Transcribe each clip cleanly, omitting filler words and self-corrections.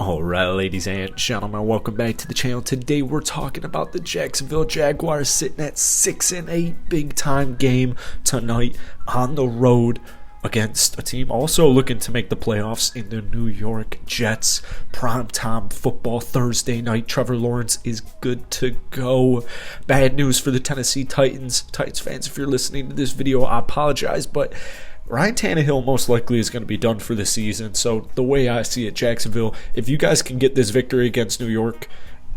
Alright, ladies and gentlemen, welcome back to the channel. Today we're talking about the Jacksonville Jaguars sitting at 6-8, big time game tonight on the road against a team also looking to make the playoffs in the New York Jets. Primetime football Thursday night. Trevor Lawrence is good to go. Bad news for the Tennessee Titans. Titans fans, if you're listening to this video, I apologize, but Ryan Tannehill most likely is going to be done for the season. So the way I see it, Jacksonville, if you guys can get this victory against New York,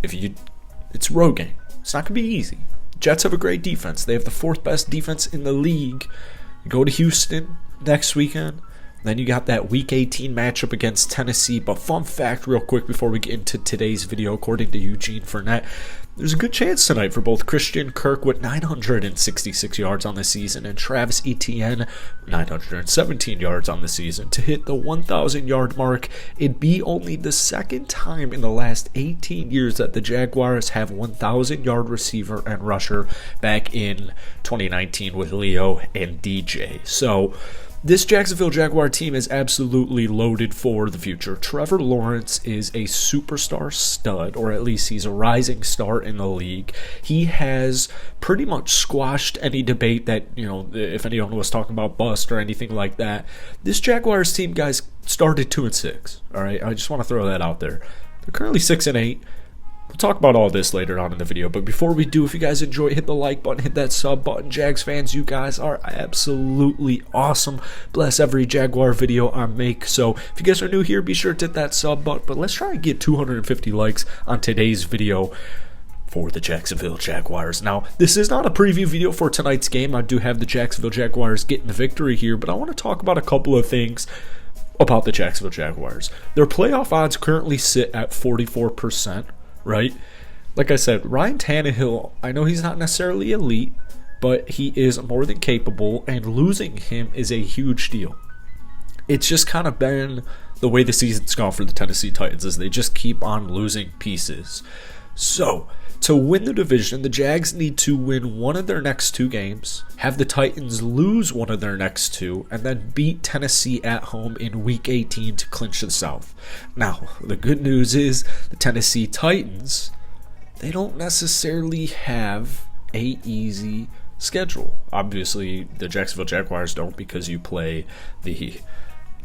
it's a road game. It's not going to be easy. Jets have a great defense. They have the fourth best defense in the league. You go to Houston next weekend. Then you got that Week 18 matchup against Tennessee. But fun fact real quick before we get into today's video, according to Eugene Fournette, there's a good chance tonight for both Christian Kirk with 966 yards on the season and Travis Etienne 917 yards on the season to hit the 1,000-yard mark. It'd be only the second time in the last 18 years that the Jaguars have 1,000-yard receiver and rusher, back in 2019 with Leo and DJ. So this Jacksonville Jaguar team is absolutely loaded for the future. Trevor Lawrence is a superstar stud, or at least he's a rising star in the league. He has pretty much squashed any debate that, if anyone was talking about bust or anything like that. This Jaguars team, guys, started 2-6. All right, I just want to throw that out there. They're currently 6-8. We'll talk about all this later on in the video, but before we do, if you guys enjoy, hit the like button, hit that sub button. Jags fans, you guys are absolutely awesome. Bless every Jaguar video I make. So if you guys are new here, be sure to hit that sub button, but let's try and get 250 likes on today's video for the Jacksonville Jaguars. Now, this is not a preview video for tonight's game. I do have the Jacksonville Jaguars getting the victory here, but I want to talk about a couple of things about the Jacksonville Jaguars. Their playoff odds currently sit at 44%. Right? Like I said, Ryan Tannehill, I know he's not necessarily elite, but he is more than capable, and losing him is a huge deal. It's just kind of been the way the season's gone for the Tennessee Titans, as they just keep on losing pieces. So, to win the division, the Jags need to win one of their next two games, have the Titans lose one of their next two, and then beat Tennessee at home in Week 18 to clinch the South. Now, the good news is the Tennessee Titans, they don't necessarily have a easy schedule. Obviously, the Jacksonville Jaguars don't, because you play the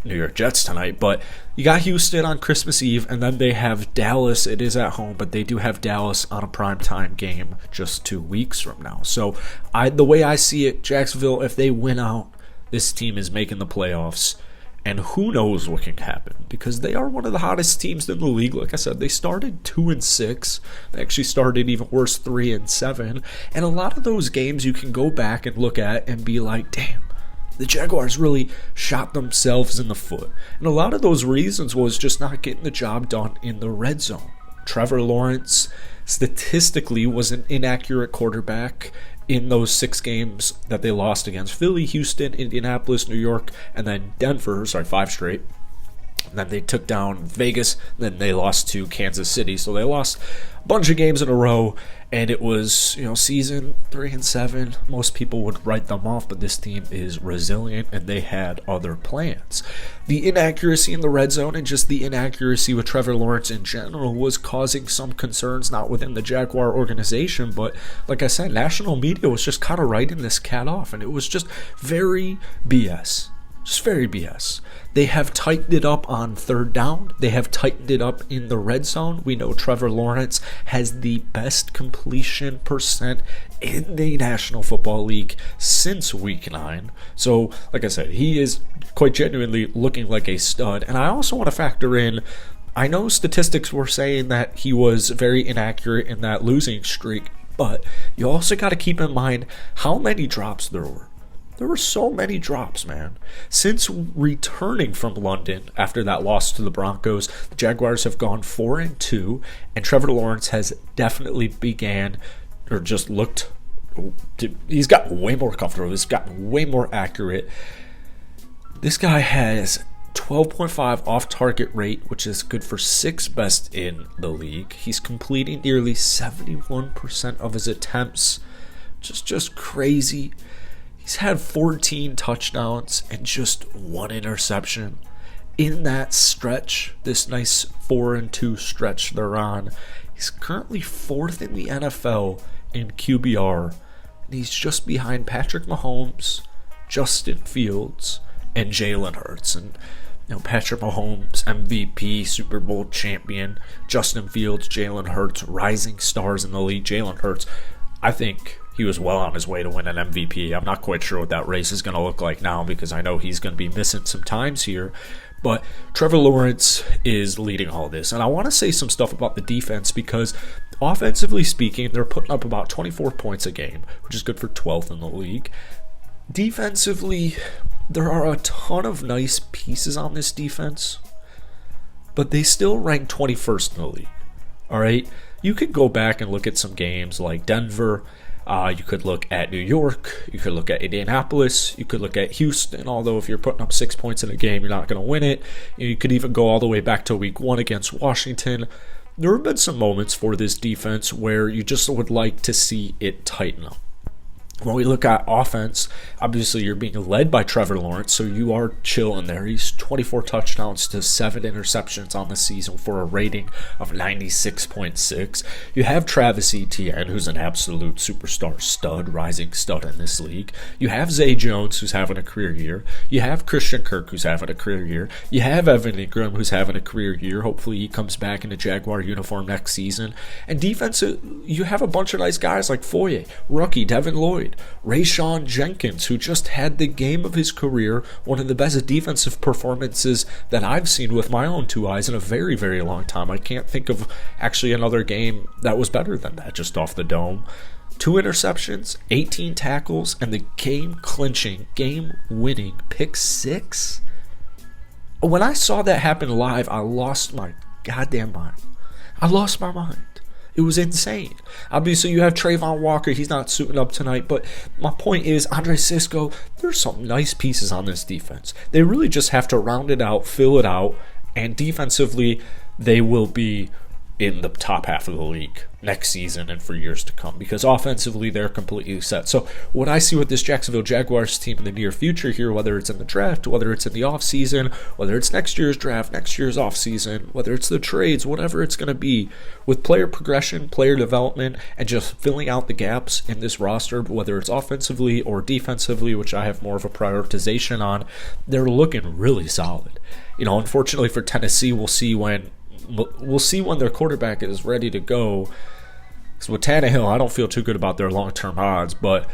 New York Jets tonight, but you got Houston on Christmas Eve, and then they have Dallas. It is at home, but they do have Dallas on a primetime game just 2 weeks from now. So the way I see it, Jacksonville, if they win out, this team is making the playoffs, and who knows what can happen, because they are one of the hottest teams in the league. Like I said, they started 2-6. They actually started even worse, 3-7, and a lot of those games you can go back and look at and be like, damn, the Jaguars really shot themselves in the foot. And a lot of those reasons was just not getting the job done in the red zone. Trevor Lawrence statistically was an inaccurate quarterback in those 6 games that they lost against Philly, Houston, Indianapolis, New York, and then Denver. 5 straight. And then they took down Vegas. Then they lost to Kansas City. So they lost a bunch of games in a row. And it was, season 3-7. Most people would write them off, but this team is resilient, and they had other plans. The inaccuracy in the red zone and just the inaccuracy with Trevor Lawrence in general was causing some concerns, not within the Jaguar organization, but like I said, national media was just kind of writing this cat off, and it was just very BS. Just very BS. They have tightened it up on third down. They have tightened it up in the red zone. We know Trevor Lawrence has the best completion percent in the National Football League since Week 9. So, like I said, he is quite genuinely looking like a stud. And I also want to factor in, I know statistics were saying that he was very inaccurate in that losing streak, but you also got to keep in mind how many drops there were. There were so many drops, man. Since returning from London after that loss to the Broncos, the Jaguars have gone 4-2, and Trevor Lawrence has definitely he's gotten way more comfortable. He's gotten way more accurate. This guy has 12.5 off-target rate, which is good for 6th best in the league. He's completing nearly 71% of his attempts. Just crazy. He's had 14 touchdowns and just 1 interception. in that stretch, this nice 4-2 stretch they're on, he's currently 4th in the NFL in QBR, and he's just behind Patrick Mahomes, Justin Fields, and Jalen Hurts. And Patrick Mahomes, MVP, Super Bowl champion, Justin Fields, Jalen Hurts, rising stars in the league. Jalen Hurts, I think he was well on his way to win an MVP. I'm not quite sure what that race is going to look like now because I know he's going to be missing some times here. But Trevor Lawrence is leading all this. And I want to say some stuff about the defense because offensively speaking, they're putting up about 24 points a game, which is good for 12th in the league. Defensively, there are a ton of nice pieces on this defense, but they still rank 21st in the league. All right? You could go back and look at some games like Denver. You could look at New York. You could look at Indianapolis. You could look at Houston, although if you're putting up 6 points in a game, you're not going to win it. You could even go all the way back to week 1 against Washington. There have been some moments for this defense where you just would like to see it tighten up. When we look at offense, obviously you're being led by Trevor Lawrence, so you are chilling there. He's 24 touchdowns to 7 interceptions on the season for a rating of 96.6. You have Travis Etienne, who's an absolute superstar stud, rising stud in this league. You have Zay Jones, who's having a career year. You have Christian Kirk, who's having a career year. You have Evan Ingram, who's having a career year. Hopefully he comes back in a Jaguar uniform next season. And defense, you have a bunch of nice guys like Foye, rookie Devin Lloyd, Rayshawn Jenkins, who just had the game of his career, one of the best defensive performances that I've seen with my own 2 eyes in a very, very long time. I can't think of actually another game that was better than that, just off the dome. 2 interceptions, 18 tackles, and the game-clinching, game-winning pick 6. When I saw that happen live, I lost my goddamn mind. I lost my mind. It was insane. Obviously, you have Trayvon Walker. He's not suiting up tonight. But my point is, Andre Cisco, there's some nice pieces on this defense. They really just have to round it out, fill it out, and defensively, they will be in the top half of the league next season and for years to come because offensively they're completely set. So what I see with this Jacksonville Jaguars team in the near future here, whether it's in the draft, whether it's in the offseason, whether it's next year's draft, next year's offseason, whether it's the trades, whatever it's going to be, with player progression, player development, and just filling out the gaps in this roster, whether it's offensively or defensively, which I have more of a prioritization on, they're looking really solid. Unfortunately for Tennessee, we'll see when their quarterback is ready to go. Because with Tannehill, I don't feel too good about their long-term odds, but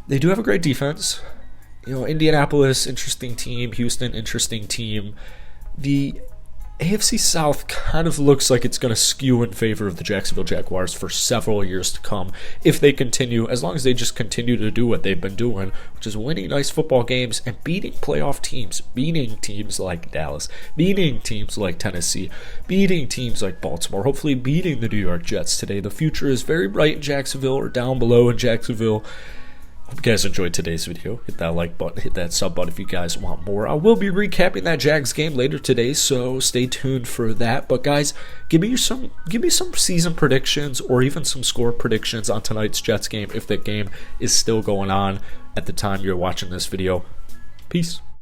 they do have a great defense. Indianapolis, interesting team. Houston, interesting team. The AFC South kind of looks like it's going to skew in favor of the Jacksonville Jaguars for several years to come if they continue, as long as they just continue to do what they've been doing, which is winning nice football games and beating playoff teams, beating teams like Dallas, beating teams like Tennessee, beating teams like Baltimore, hopefully beating the New York Jets today. The future is very bright in Jacksonville or down below in Jacksonville. Hope you guys enjoyed today's video. Hit that like button, hit that sub button if you guys want more. I will be recapping that Jags game later today, so stay tuned for that. But guys, give me some season predictions or even some score predictions on tonight's Jets game if that game is still going on at the time you're watching this video. Peace.